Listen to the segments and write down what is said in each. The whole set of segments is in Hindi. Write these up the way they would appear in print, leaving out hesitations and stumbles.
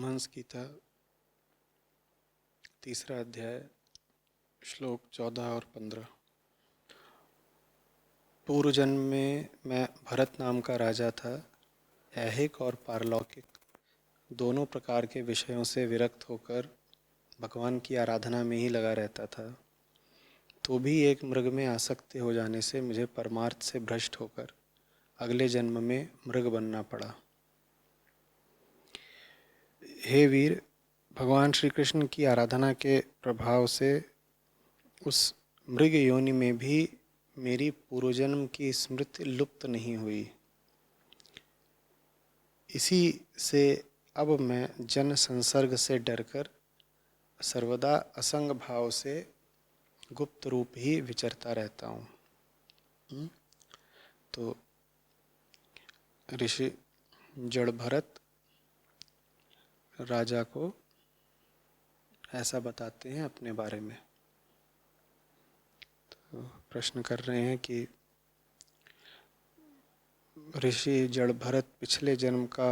परमहंस गीता, तीसरा अध्याय, श्लोक 14 और 15। पूर्व जन्म में मैं भरत नाम का राजा था। ऐहिक और पारलौकिक दोनों प्रकार के विषयों से विरक्त होकर भगवान की आराधना में ही लगा रहता था। तो भी एक मृग में आसक्ति हो जाने से मुझे परमार्थ से भ्रष्ट होकर अगले जन्म में मृग बनना पड़ा। हे वीर, भगवान श्री कृष्ण की आराधना के प्रभाव से उस मृग योनि में भी मेरी पूर्वजन्म की स्मृति लुप्त नहीं हुई। इसी से अब मैं जन संसर्ग से डरकर सर्वदा असंग भाव से गुप्त रूप ही विचरता रहता हूँ। तो ऋषि जड़ भरत राजा को ऐसा बताते हैं अपने बारे में। तो प्रश्न कर रहे हैं कि ऋषि जड़ भरत पिछले जन्म का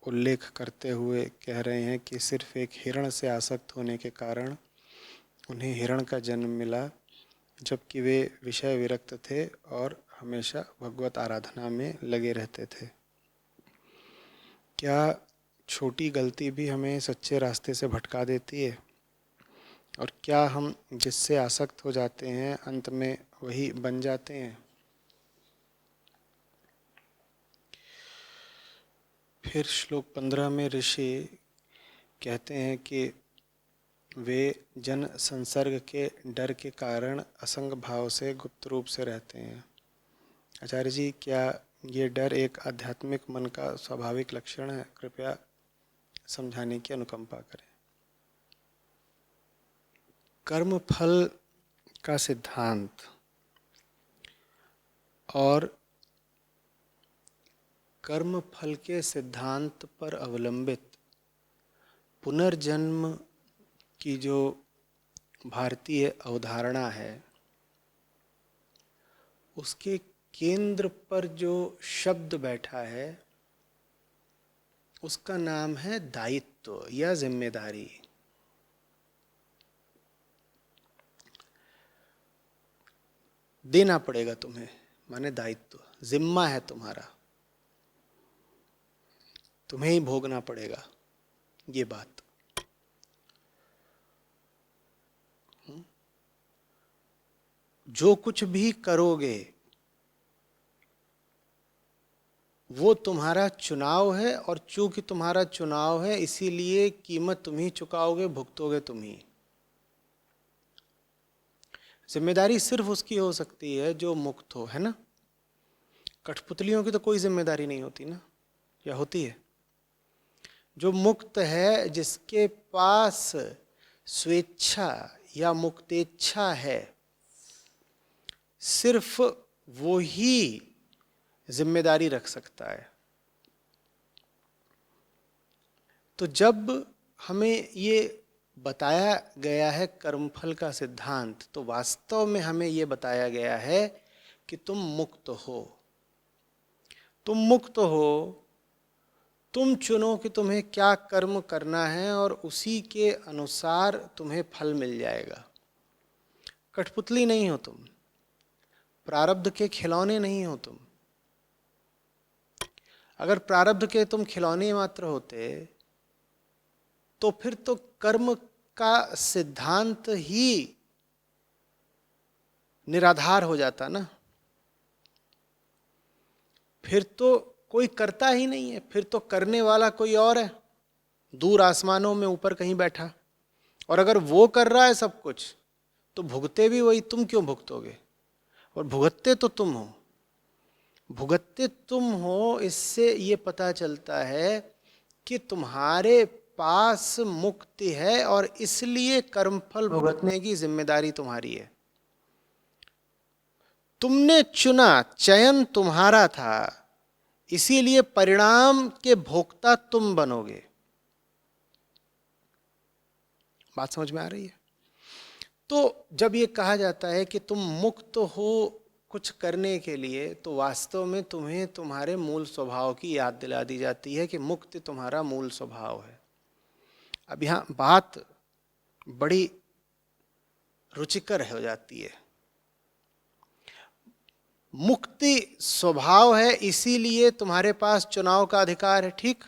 उल्लेख करते हुए कह रहे हैं कि सिर्फ एक हिरण से आसक्त होने के कारण उन्हें हिरण का जन्म मिला, जबकि वे विषय विरक्त थे और हमेशा भगवत आराधना में लगे रहते थे। क्या छोटी गलती भी हमें सच्चे रास्ते से भटका देती है? और क्या हम जिससे आसक्त हो जाते हैं अंत में वही बन जाते हैं? फिर श्लोक 15 में ऋषि कहते हैं कि वे जन संसर्ग के डर के कारण असंग भाव से गुप्त रूप से रहते हैं। आचार्य जी, क्या ये डर एक आध्यात्मिक मन का स्वाभाविक लक्षण है? कृपया समझाने की अनुकंपा करें। कर्म फल का सिद्धांत और कर्म फल के सिद्धांत पर अवलंबित पुनर्जन्म की जो भारतीय अवधारणा है, उसके केंद्र पर जो शब्द बैठा है उसका नाम है दायित्व या जिम्मेदारी। देना पड़ेगा तुम्हें, माने दायित्व, जिम्मा है तुम्हारा, तुम्हें ही भोगना पड़ेगा ये बात। जो कुछ भी करोगे वो तुम्हारा चुनाव है, और चूंकि तुम्हारा चुनाव है इसीलिए कीमत तुम ही चुकाओगे, भुगतोगे तुम ही। जिम्मेदारी सिर्फ उसकी हो सकती है जो मुक्त हो, है ना? कठपुतलियों की तो कोई जिम्मेदारी नहीं होती ना, या होती है? जो मुक्त है, जिसके पास स्वेच्छा या मुक्तेच्छा है, सिर्फ वो ही जिम्मेदारी रख सकता है। तो जब हमें ये बताया गया है कर्मफल का सिद्धांत, तो वास्तव में हमें ये बताया गया है कि तुम मुक्त हो। तुम मुक्त हो, तुम चुनो कि तुम्हें क्या कर्म करना है और उसी के अनुसार तुम्हें फल मिल जाएगा। कठपुतली नहीं हो तुम, प्रारब्ध के खिलौने नहीं हो तुम। अगर प्रारब्ध के तुम खिलौने मात्र होते तो फिर तो कर्म का सिद्धांत ही निराधार हो जाता ना। फिर तो कोई करता ही नहीं है, फिर तो करने वाला कोई और है, दूर आसमानों में ऊपर कहीं बैठा। और अगर वो कर रहा है सब कुछ तो भुगते भी वही, तुम क्यों भुगतोगे? और भुगतते तो तुम हो। भुगतते तुम हो, इससे ये पता चलता है कि तुम्हारे पास मुक्ति है और इसलिए कर्मफल भुगतने की जिम्मेदारी तुम्हारी है। तुमने चुना, चयन तुम्हारा था, इसीलिए परिणाम के भोक्ता तुम बनोगे। बात समझ में आ रही है? तो जब ये कहा जाता है कि तुम मुक्त हो कुछ करने के लिए, तो वास्तव में तुम्हें तुम्हारे मूल स्वभाव की याद दिला दी जाती है कि मुक्ति तुम्हारा मूल स्वभाव है। अब यहाँ बात बड़ी रुचिकर हो जाती है। मुक्ति स्वभाव है, इसीलिए तुम्हारे पास चुनाव का अधिकार है, ठीक।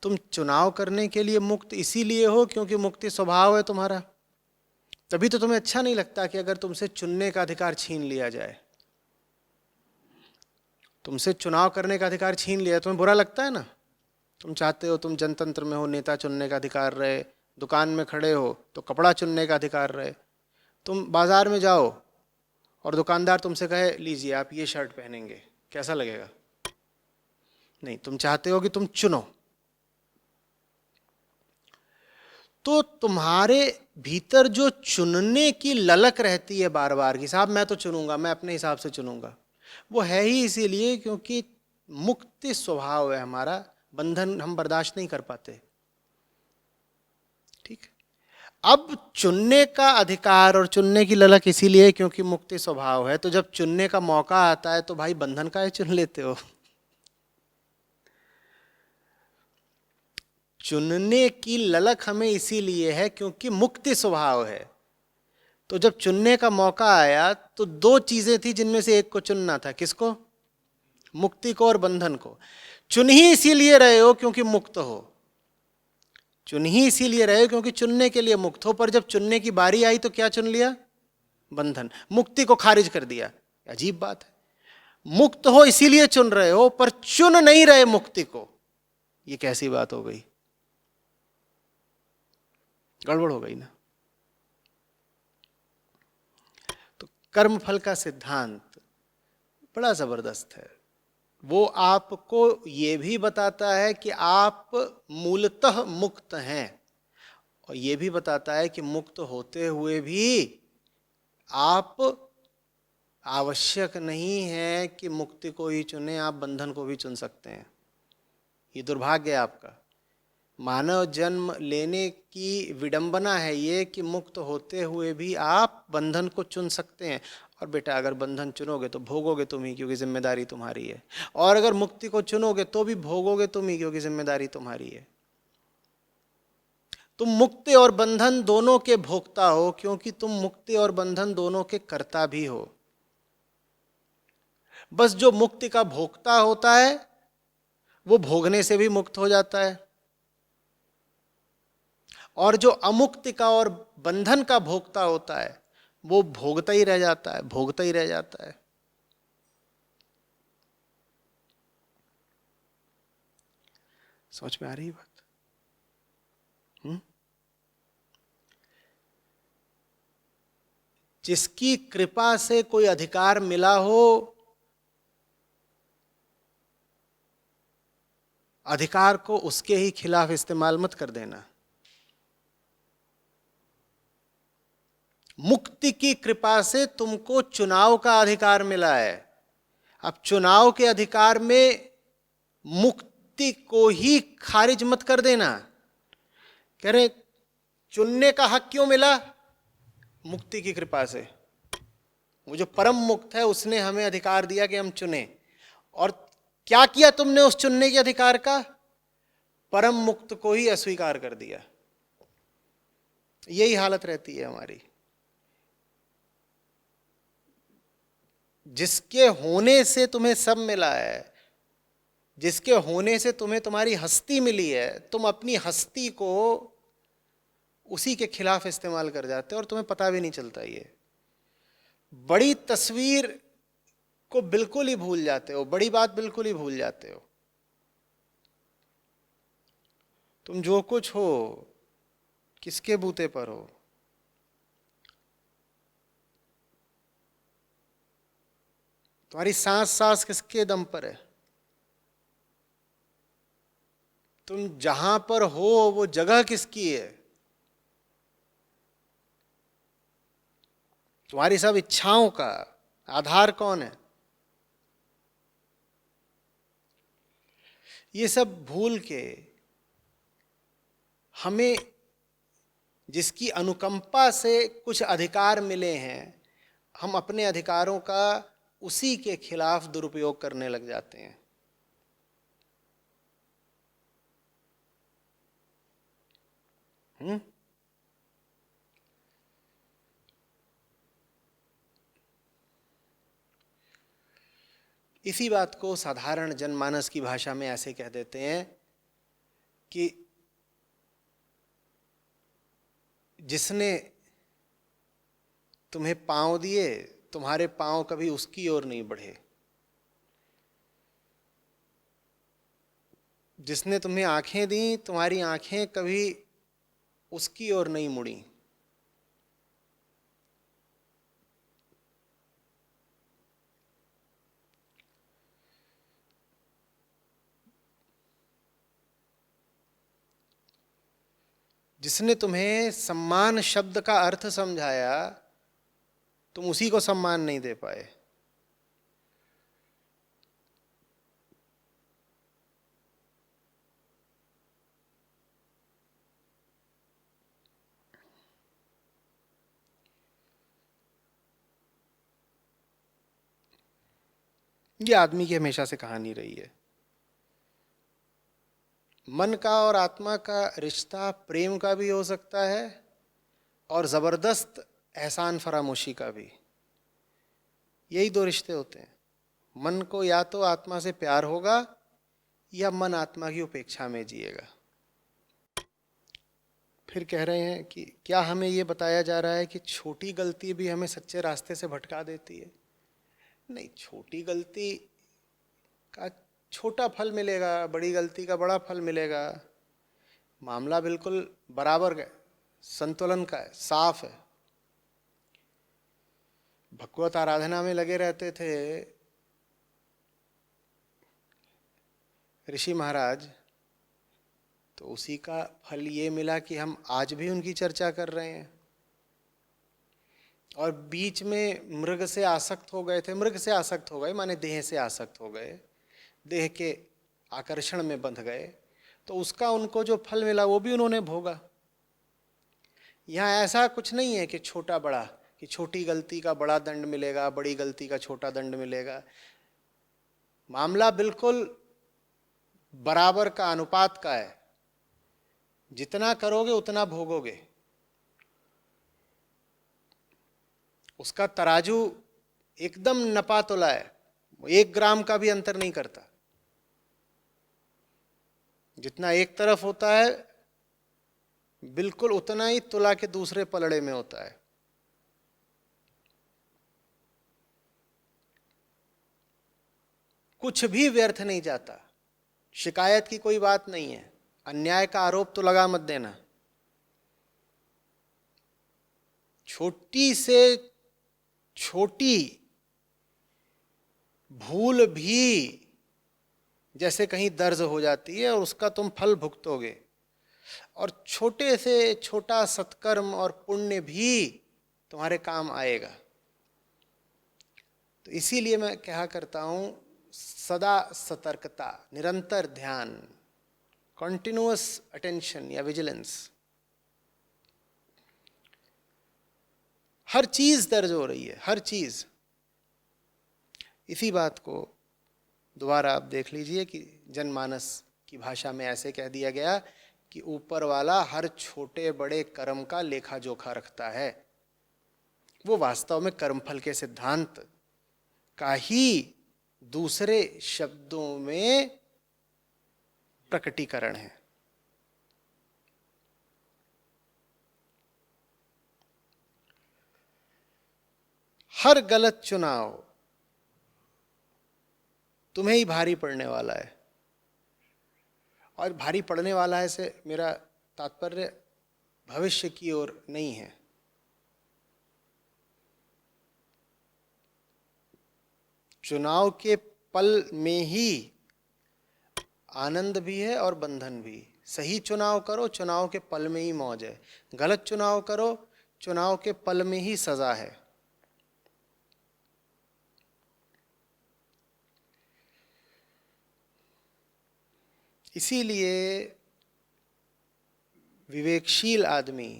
तुम चुनाव करने के लिए मुक्त इसीलिए हो क्योंकि मुक्ति स्वभाव है तुम्हारा। तभी तो तुम्हें अच्छा नहीं लगता कि अगर तुमसे चुनने का अधिकार छीन लिया जाए। तुमसे चुनाव करने का अधिकार छीन लिया, तुम्हें बुरा लगता है ना। तुम चाहते हो तुम जनतंत्र में हो, नेता चुनने का अधिकार रहे, दुकान में खड़े हो तो कपड़ा चुनने का अधिकार रहे। तुम बाजार में जाओ और दुकानदार तुमसे कहे लीजिए आप ये शर्ट पहनेंगे, कैसा लगेगा? नहीं, तुम चाहते हो कि तुम चुनो। तो तुम्हारे भीतर जो चुनने की ललक रहती है बार बार की, साहब मैं तो चुनूंगा, मैं अपने हिसाब से चुनूंगा, वो है ही इसीलिए क्योंकि मुक्ति स्वभाव है हमारा, बंधन हम बर्दाश्त नहीं कर पाते, ठीक। अब चुनने का अधिकार और चुनने की ललक इसीलिए क्योंकि मुक्ति स्वभाव है, तो जब चुनने का मौका आता है तो भाई बंधन का चुन लेते हो। चुनने की ललक हमें इसीलिए है क्योंकि मुक्ति स्वभाव है। तो जब चुनने का मौका आया तो दो चीजें थी जिनमें से एक को चुनना था। किसको? मुक्ति को और बंधन को। चुन ही इसीलिए रहे हो क्योंकि मुक्त हो, चुन ही इसीलिए रहे हो क्योंकि चुनने के लिए मुक्त हो, पर जब चुनने की बारी आई तो क्या चुन लिया? बंधन। मुक्ति को खारिज कर दिया। अजीब बात है, मुक्त हो इसीलिए चुन रहे हो पर चुन नहीं रहे मुक्ति को। ये कैसी बात हो गई? गड़बड़ हो गई ना। तो कर्मफल का सिद्धांत बड़ा जबरदस्त है। वो आपको ये भी बताता है कि आप मूलतः मुक्त हैं, और ये भी बताता है कि मुक्त होते हुए भी आप आवश्यक नहीं है कि मुक्ति को ही चुने, आप बंधन को भी चुन सकते हैं। ये दुर्भाग्य है आपका। मानव जन्म लेने की विडंबना है ये कि मुक्त होते हुए भी आप बंधन को चुन सकते हैं। और बेटा अगर बंधन चुनोगे तो भोगोगे तुम ही क्योंकि जिम्मेदारी तुम्हारी है, और अगर मुक्ति को चुनोगे तो भी भोगोगे तुम ही क्योंकि जिम्मेदारी तुम्हारी है। तुम मुक्ति और बंधन दोनों के भोक्ता हो क्योंकि तुम मुक्ति और बंधन दोनों के कर्ता भी हो। बस जो मुक्ति का भोक्ता होता है वो भोगने से भी मुक्त हो जाता है, और जो अमुक्ति का और बंधन का भोक्ता होता है वो भोगता ही रह जाता है, भोगता ही रह जाता है। समझ में आ रही बात? जिसकी कृपा से कोई अधिकार मिला हो, अधिकार को उसके ही खिलाफ इस्तेमाल मत कर देना। मुक्ति की कृपा से तुमको चुनाव का अधिकार मिला है। अब चुनाव के अधिकार में मुक्ति को ही खारिज मत कर देना। कह रहे चुनने का हक क्यों मिला? मुक्ति की कृपा से। वो जो परम मुक्त है उसने हमें अधिकार दिया कि हम चुने, और क्या किया तुमने उस चुनने के अधिकार का? परम मुक्त को ही अस्वीकार कर दिया। यही हालत रहती है हमारी। जिसके होने से तुम्हें सब मिला है, जिसके होने से तुम्हें तुम्हारी हस्ती मिली है, तुम अपनी हस्ती को उसी के खिलाफ इस्तेमाल कर जाते हो और तुम्हें पता भी नहीं चलता। ये बड़ी तस्वीर को बिल्कुल ही भूल जाते हो, बड़ी बात बिल्कुल ही भूल जाते हो। तुम जो कुछ हो किसके बूते पर हो? तुम्हारी सांस सांस किसके दम पर है? तुम जहां पर हो वो जगह किसकी है? तुम्हारी सब इच्छाओं का आधार कौन है? ये सब भूल के हमें जिसकी अनुकंपा से कुछ अधिकार मिले हैं, हम अपने अधिकारों का उसी के खिलाफ दुरुपयोग करने लग जाते हैं। इसी बात को साधारण जनमानस की भाषा में ऐसे कह देते हैं कि जिसने तुम्हें पांव दिए, तुम्हारे पांव कभी उसकी ओर नहीं बढ़े। जिसने तुम्हें आंखें दी, तुम्हारी आंखें कभी उसकी ओर नहीं मुड़ी। जिसने तुम्हें सम्मान शब्द का अर्थ समझाया, तुम उसी को सम्मान नहीं दे पाए। ये आदमी की हमेशा से कहानी रही है। मन का और आत्मा का रिश्ता प्रेम का भी हो सकता है और जबरदस्त एहसान फरामोशी का भी। यही दो रिश्ते होते हैं। मन को या तो आत्मा से प्यार होगा या मन आत्मा की उपेक्षा में जिएगा। फिर कह रहे हैं कि क्या हमें यह बताया जा रहा है कि छोटी गलती भी हमें सच्चे रास्ते से भटका देती है? नहीं, छोटी गलती का छोटा फल मिलेगा, बड़ी गलती का बड़ा फल मिलेगा। मामला बिल्कुल बराबर है, संतुलन का है, साफ है। भगवत आराधना में लगे रहते थे ऋषि महाराज, तो उसी का फल ये मिला कि हम आज भी उनकी चर्चा कर रहे हैं। और बीच में मृग से आसक्त हो गए थे, मृग से आसक्त हो गए माने देह से आसक्त हो गए, देह के आकर्षण में बंध गए, तो उसका उनको जो फल मिला वो भी उन्होंने भोगा। यहाँ ऐसा कुछ नहीं है कि छोटा बड़ा, कि छोटी गलती का बड़ा दंड मिलेगा, बड़ी गलती का छोटा दंड मिलेगा। मामला बिल्कुल बराबर का, अनुपात का है। जितना करोगे उतना भोगोगे। उसका तराजू एकदम नपा तोला है, 1 ग्राम का भी अंतर नहीं करता। जितना एक तरफ होता है बिल्कुल उतना ही तुला के दूसरे पलड़े में होता है। कुछ भी व्यर्थ नहीं जाता। शिकायत की कोई बात नहीं है, अन्याय का आरोप तो लगा मत देना। छोटी से छोटी भूल भी जैसे कहीं दर्ज हो जाती है और उसका तुम फल भुगतोगे, और छोटे से छोटा सत्कर्म और पुण्य भी तुम्हारे काम आएगा। तो इसीलिए मैं कहा करता हूं, सदा सतर्कता, निरंतर ध्यान, कॉन्टिन्यूअस अटेंशन या विजिलेंस। हर चीज दर्ज हो रही है, हर चीज। इसी बात को दोबारा आप देख लीजिए कि जनमानस की भाषा में ऐसे कह दिया गया कि ऊपर वाला हर छोटे बड़े कर्म का लेखा जोखा रखता है। वो वास्तव में कर्मफल के सिद्धांत का ही दूसरे शब्दों में प्रकटीकरण है। हर गलत चुनाव तुम्हें ही भारी पड़ने वाला है। और भारी पड़ने वाला है से मेरा तात्पर्य भविष्य की ओर नहीं है। चुनाव के पल में ही आनंद भी है और बंधन भी। सही चुनाव करो, चुनाव के पल में ही मौज है। गलत चुनाव करो, चुनाव के पल में ही सजा है। इसीलिए विवेकशील आदमी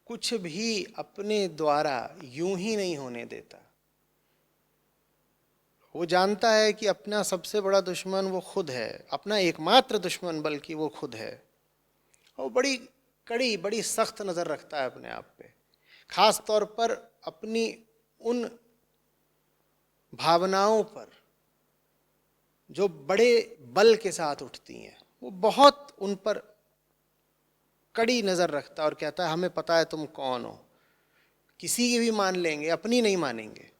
कुछ भी अपने द्वारा यूं ही नहीं होने देता। वो जानता है कि अपना सबसे बड़ा दुश्मन वो खुद है, अपना एकमात्र दुश्मन बल्कि वो खुद है। वो बड़ी कड़ी, बड़ी सख्त नज़र रखता है अपने आप पे, खास तौर पर अपनी उन भावनाओं पर जो बड़े बल के साथ उठती हैं। वो बहुत उन पर कड़ी नज़र रखता है और कहता है हमें पता है तुम कौन हो। किसी की भी मान लेंगे, अपनी नहीं मानेंगे।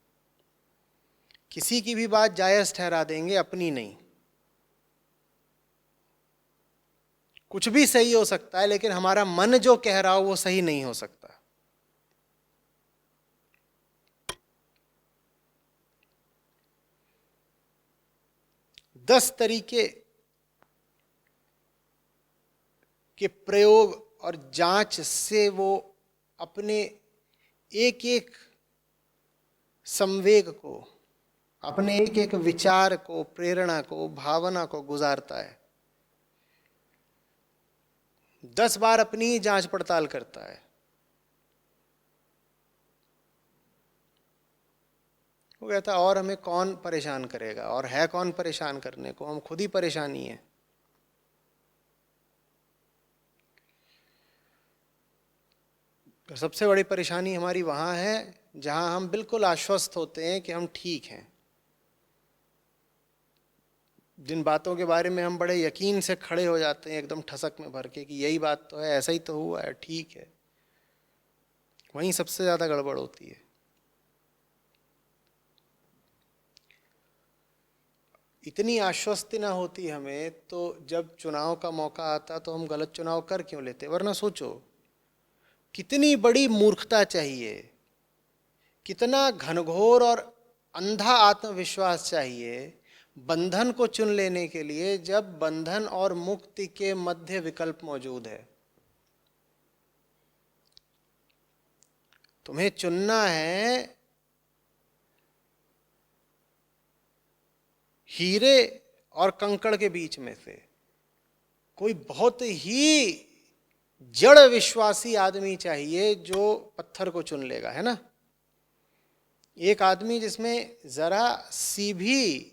किसी की भी बात जायज़ ठहरा देंगे, अपनी नहीं। कुछ भी सही हो सकता है, लेकिन हमारा मन जो कह रहा हो वो सही नहीं हो सकता। दस तरीके के प्रयोग और जांच से वो अपने एक एक संवेग को, अपने एक एक विचार को, प्रेरणा को, भावना को गुजारता है। 10 बार अपनी ही जांच पड़ताल करता है। वो कहता है और हमें कौन परेशान करेगा, और है कौन परेशान करने को, हम खुद ही परेशानी है। तो सबसे बड़ी परेशानी हमारी वहाँ है जहाँ हम बिल्कुल आश्वस्त होते हैं कि हम ठीक हैं। जिन बातों के बारे में हम बड़े यकीन से खड़े हो जाते हैं एकदम ठसक में भर के कि यही बात तो है, ऐसा ही तो हुआ है, ठीक है, वहीं सबसे ज़्यादा गड़बड़ होती है। इतनी आश्वस्ति ना होती हमें तो जब चुनाव का मौका आता तो हम गलत चुनाव कर क्यों लेते। वरना सोचो कितनी बड़ी मूर्खता चाहिए, कितना घनघोर और अंधा आत्मविश्वास चाहिए बंधन को चुन लेने के लिए, जब बंधन और मुक्ति के मध्य विकल्प मौजूद है। तुम्हें चुनना है हीरे और कंकड़ के बीच में से। कोई बहुत ही जड़ विश्वासी आदमी चाहिए जो पत्थर को चुन लेगा, है ना। एक आदमी जिसमें जरा सी भी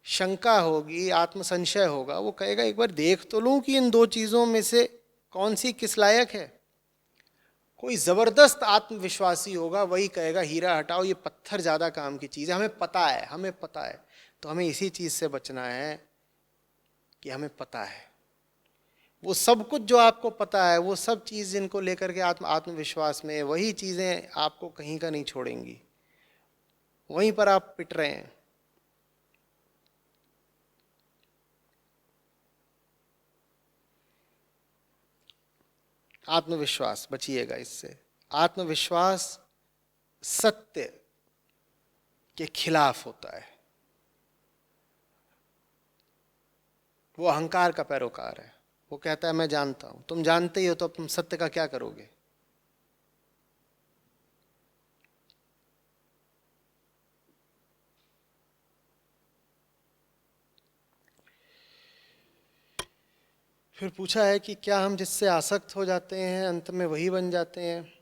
शंका होगी, आत्मसंशय होगा, वो कहेगा एक बार देख तो लूं कि इन दो चीजों में से कौन सी किस लायक है। कोई जबरदस्त आत्मविश्वासी होगा, वही कहेगा हीरा हटाओ, ये पत्थर ज्यादा काम की चीज है, हमें पता है, हमें पता है। तो हमें इसी चीज से बचना है कि हमें पता है। वो सब कुछ जो आपको पता है, वो सब चीज जिनको लेकर के आत्मविश्वास में, वही चीजें आपको कहीं का नहीं छोड़ेंगी। वहीं पर आप पिट रहे हैं। आत्मविश्वास, बचिएगा इससे। आत्मविश्वास सत्य के खिलाफ होता है। वो अहंकार का पैरोकार है। वो कहता है मैं जानता हूं। तुम जानते ही हो तो तुम सत्य का क्या करोगे। फिर पूछा है कि क्या हम जिससे आसक्त हो जाते हैं अंत में वही बन जाते हैं।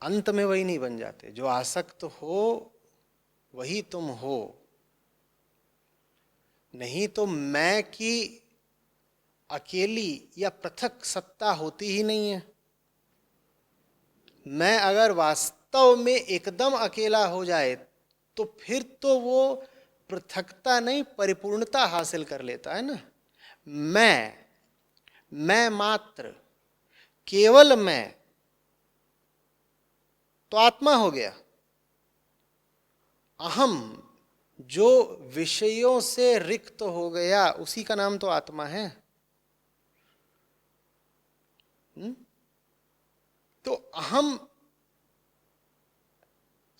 अंत में वही नहीं बन जाते। जो आसक्त हो वही तुम हो। नहीं तो मैं की अकेली या पृथक सत्ता होती ही नहीं है। मैं अगर वास्तव में एकदम अकेला हो जाए तो फिर तो वो पृथकता नहीं, परिपूर्णता हासिल कर लेता है ना। मैं मात्र, केवल मैं, तो आत्मा हो गया। अहम जो विषयों से रिक्त हो गया, उसी का नाम तो आत्मा है। तो अहम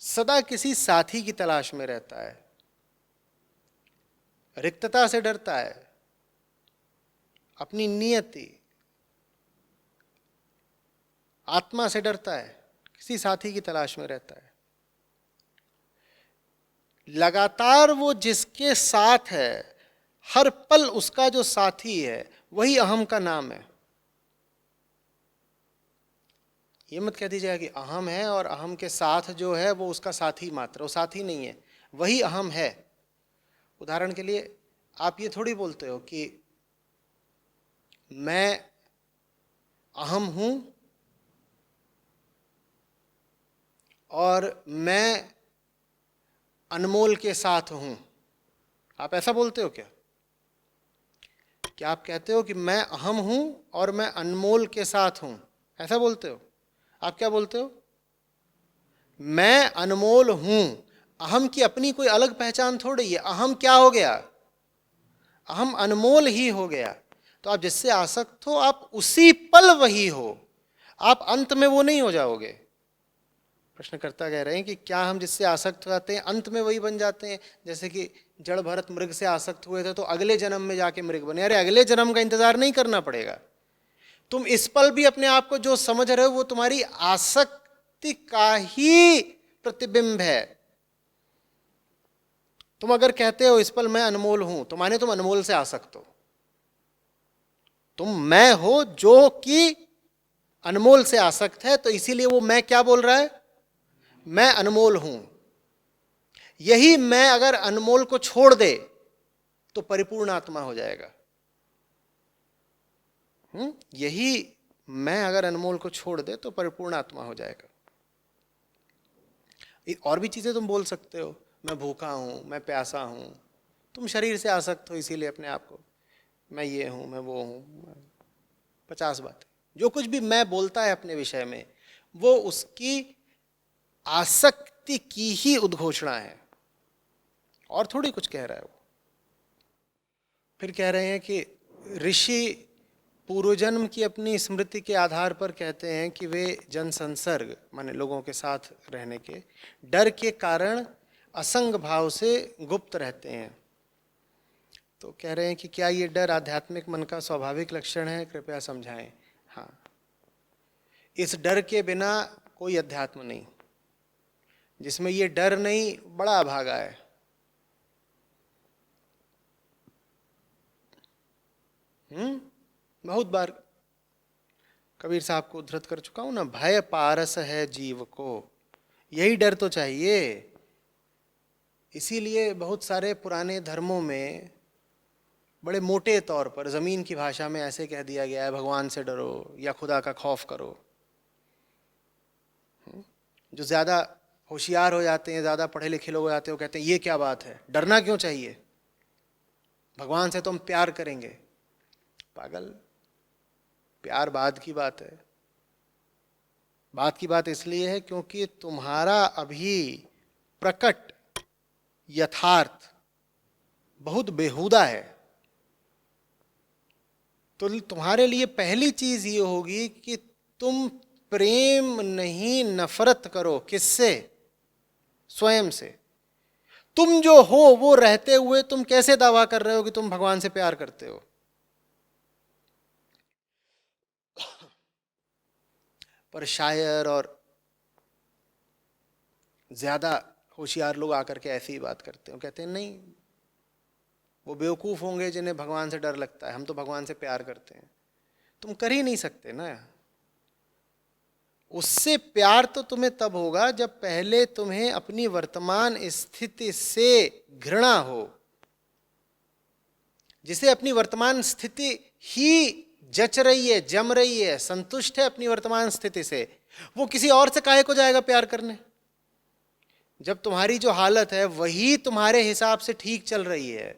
सदा किसी साथी की तलाश में रहता है, रिक्तता से डरता है, अपनी नियति आत्मा से डरता है, किसी साथी की तलाश में रहता है। लगातार वो जिसके साथ है, हर पल उसका जो साथी है, वही अहम का नाम है। ये मत कह दीजिएगा कि अहम है और अहम के साथ जो है वो उसका साथी मात्र, वो साथी नहीं है, वही अहम है। उदाहरण के लिए आप ये थोड़ी बोलते हो कि मैं अहम हूं और मैं अनमोल के साथ हूं। आप ऐसा बोलते हो क्या? क्या आप कहते हो कि मैं अहम हूं और मैं अनमोल के साथ हूं? ऐसा बोलते हो? आप क्या बोलते हो? मैं अनमोल हूं। अहम की अपनी कोई अलग पहचान थोड़ी है। अहम क्या हो गया? अहम अनमोल ही हो गया। तो आप जिससे आसक्त हो आप उसी पल वही हो, आप अंत में वो नहीं हो जाओगे। प्रश्नकर्ता कह रहे हैं कि क्या हम जिससे आसक्त हो जाते हैं अंत में वही बन जाते हैं? जैसे कि जड़ भरत मृग से आसक्त हुए थे तो अगले जन्म में जाके मृग बने। अरे अगले जन्म का इंतजार नहीं करना पड़ेगा। तुम इस पल भी अपने आप को जो समझ रहे हो वो तुम्हारी आसक्ति का ही प्रतिबिंब है। तुम अगर कहते हो इस पल मैं अनमोल हूं, तो माने तुम अनमोल से आसक्त हो। तुम मैं हो जो कि अनमोल से आसक्त है, तो इसीलिए वो मैं क्या बोल रहा है? मैं अनमोल हूं। यही मैं अगर अनमोल को छोड़ दे तो परिपूर्ण आत्मा हो जाएगा। यही मैं अगर अनमोल को छोड़ दे तो परिपूर्ण आत्मा हो जाएगा। और भी चीजें तुम बोल सकते हो, मैं भूखा हूं, मैं प्यासा हूं। तुम शरीर से आसक्त हो इसीलिए अपने आप को मैं ये हूं, मैं वो हूं, 50 बातें। जो कुछ भी मैं बोलता है अपने विषय में वो उसकी आसक्ति की ही उद्घोषणा है, और थोड़ी कुछ कह रहा है वो। फिर कह रहे हैं कि ऋषि पूर्वजन्म की अपनी स्मृति के आधार पर कहते हैं कि वे जन संसर्ग माने लोगों के साथ रहने के डर के कारण असंग भाव से गुप्त रहते हैं। तो कह रहे हैं कि क्या ये डर आध्यात्मिक मन का स्वाभाविक लक्षण है? कृपया समझाएं। हाँ, इस डर के बिना कोई अध्यात्म नहीं। जिसमें ये डर नहीं, बड़ा अभागा है। बहुत बार कबीर साहब को उद्धृत कर चुका हूं ना, भय पारस है जीव को। यही डर तो चाहिए। इसीलिए बहुत सारे पुराने धर्मों में बड़े मोटे तौर पर जमीन की भाषा में ऐसे कह दिया गया है, भगवान से डरो या खुदा का खौफ करो। जो ज्यादा होशियार हो जाते हैं, ज्यादा पढ़े लिखे लोग हो जाते हैं, वो कहते हैं ये क्या बात है, डरना क्यों चाहिए, भगवान से तो हम प्यार करेंगे। पागल, प्यार बाद की बात है। बात की बात इसलिए है क्योंकि तुम्हारा अभी प्रकट यथार्थ बहुत बेहुदा है। तो तुम्हारे लिए पहली चीज ये होगी कि तुम प्रेम नहीं नफरत करो। किससे? स्वयं से। तुम जो हो वो रहते हुए तुम कैसे दावा कर रहे हो कि तुम भगवान से प्यार करते हो? पर शायर और ज्यादा होशियार लोग आकर के ऐसी ही बात करते हैं, कहते हैं नहीं, वो बेवकूफ होंगे जिन्हें भगवान से डर लगता है, हम तो भगवान से प्यार करते हैं। तुम कर ही नहीं सकते ना। उससे प्यार तो तुम्हें तब होगा जब पहले तुम्हें अपनी वर्तमान स्थिति से घृणा हो। जिसे अपनी वर्तमान स्थिति ही जच रही है, जम रही है, संतुष्ट है अपनी वर्तमान स्थिति से, वो किसी और से काहे को जाएगा प्यार करने? जब तुम्हारी जो हालत है वही तुम्हारे हिसाब से ठीक चल रही है,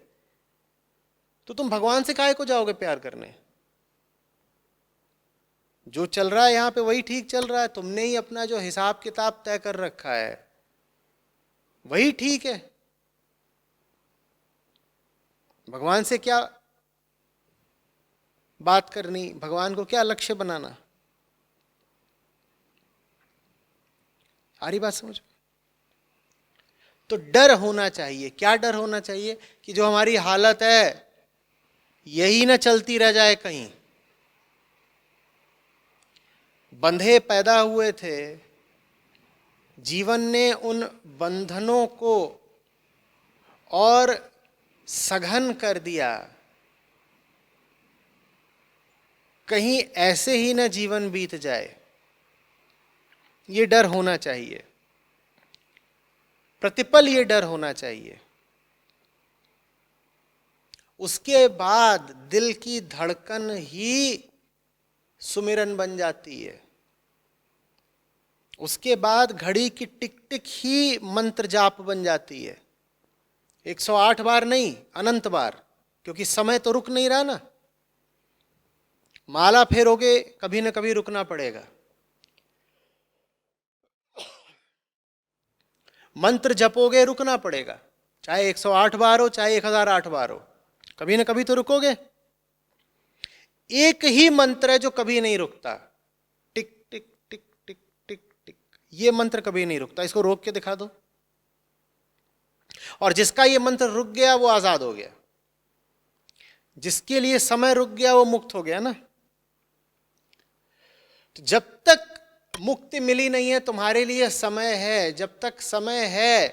तो तुम भगवान से काहे को जाओगे प्यार करने? जो चल रहा है यहां पे वही ठीक चल रहा है। तुमने ही अपना जो हिसाब किताब तय कर रखा है वही ठीक है। भगवान से क्या बात करनी, भगवान को क्या लक्ष्य बनाना? सारी बात समझ। तो डर होना चाहिए। क्या डर होना चाहिए? कि जो हमारी हालत है यही ना चलती रह जाए कहीं। बंधे पैदा हुए थे, जीवन ने उन बंधनों को और सघन कर दिया। कहीं ऐसे ही ना जीवन बीत जाए, ये डर होना चाहिए। प्रतिपल ये डर होना चाहिए। उसके बाद दिल की धड़कन ही सुमिरन बन जाती है। उसके बाद घड़ी की टिक टिक ही मंत्र जाप बन जाती है। 108 बार नहीं, अनंत बार, क्योंकि समय तो रुक नहीं रहा ना। माला फेरोगे कभी ना कभी रुकना पड़ेगा, मंत्र जपोगे रुकना पड़ेगा, चाहे 108 बार हो चाहे 1008 बार हो, कभी ना कभी तो रुकोगे। एक ही मंत्र है जो कभी नहीं रुकता, टिक टिक टिक टिक टिक टिक, ये मंत्र कभी नहीं रुकता। इसको रोक के दिखा दो, और जिसका ये मंत्र रुक गया वो आजाद हो गया, जिसके लिए समय रुक गया वो मुक्त हो गया ना। तो जब तक मुक्ति मिली नहीं है तुम्हारे लिए समय है, जब तक समय है,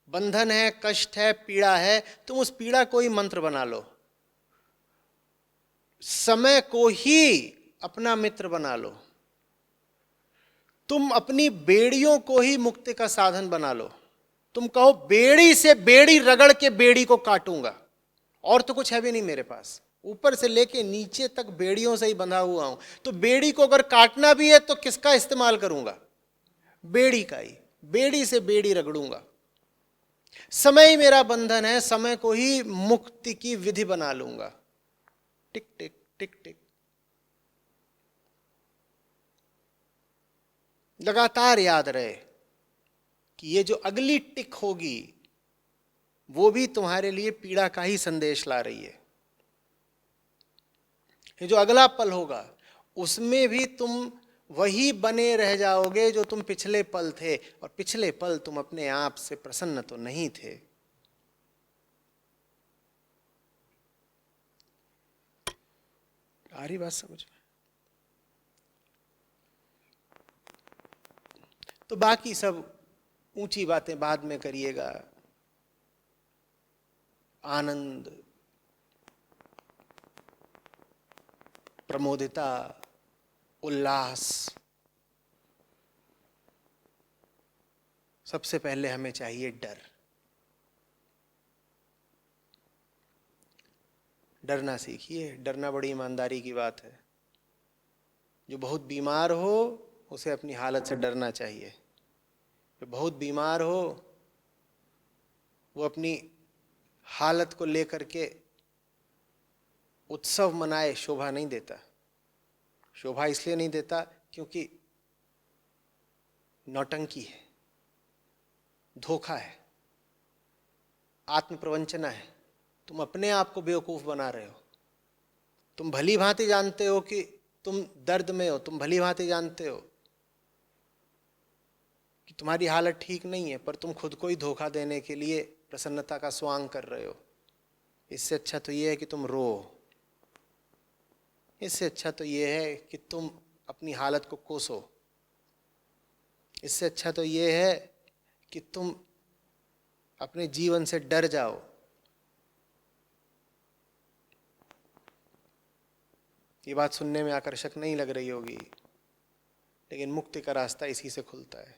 बंधन है, कष्ट है, पीड़ा है, तुम उस पीड़ा को ही मंत्र बना लो, समय को ही अपना मित्र बना लो, तुम अपनी बेड़ियों को ही मुक्ति का साधन बना लो। तुम कहो बेड़ी से बेड़ी रगड़ के बेड़ी को काटूंगा, और तो कुछ है भी नहीं मेरे पास, ऊपर से लेके नीचे तक बेड़ियों से ही बंधा हुआ हूं, तो बेड़ी को अगर काटना भी है तो किसका इस्तेमाल करूंगा? बेड़ी का ही, बेड़ी से बेड़ी रगड़ूंगा। समय ही मेरा बंधन है, समय को ही मुक्ति की विधि बना लूंगा। टिक टिक टिक टिक, लगातार याद रहे कि ये जो अगली टिक होगी वो भी तुम्हारे लिए पीड़ा का ही संदेश ला रही है। ये जो अगला पल होगा उसमें भी तुम वही बने रह जाओगे जो तुम पिछले पल थे, और पिछले पल तुम अपने आप से प्रसन्न तो नहीं थे। आ रही बात समझ में? तो बाकी सब ऊंची बातें बाद में करिएगा। आनंद, प्रमोदिता, उल्लास, सबसे पहले हमें चाहिए डर। डरना सीखिए, डरना बड़ी ईमानदारी की बात है। जो बहुत बीमार हो उसे अपनी हालत से डरना चाहिए, जो बहुत बीमार हो वो अपनी हालत को लेकर के उत्सव मनाए, शोभा नहीं देता। शोभा इसलिए नहीं देता क्योंकि नौटंकी है, धोखा है, आत्म प्रवंचना है। तुम अपने आप को बेवकूफ बना रहे हो। तुम भली भांति जानते हो कि तुम दर्द में हो, तुम भली भांति जानते हो कि तुम्हारी हालत ठीक नहीं है, पर तुम खुद को ही धोखा देने के लिए प्रसन्नता का स्वांग कर रहे हो। इससे अच्छा तो यह है कि तुम रो, इससे अच्छा तो यह है कि तुम अपनी हालत को कोसो, इससे अच्छा तो यह है कि तुम अपने जीवन से डर जाओ। ये बात सुनने में आकर्षक नहीं लग रही होगी, लेकिन मुक्ति का रास्ता इसी से खुलता है।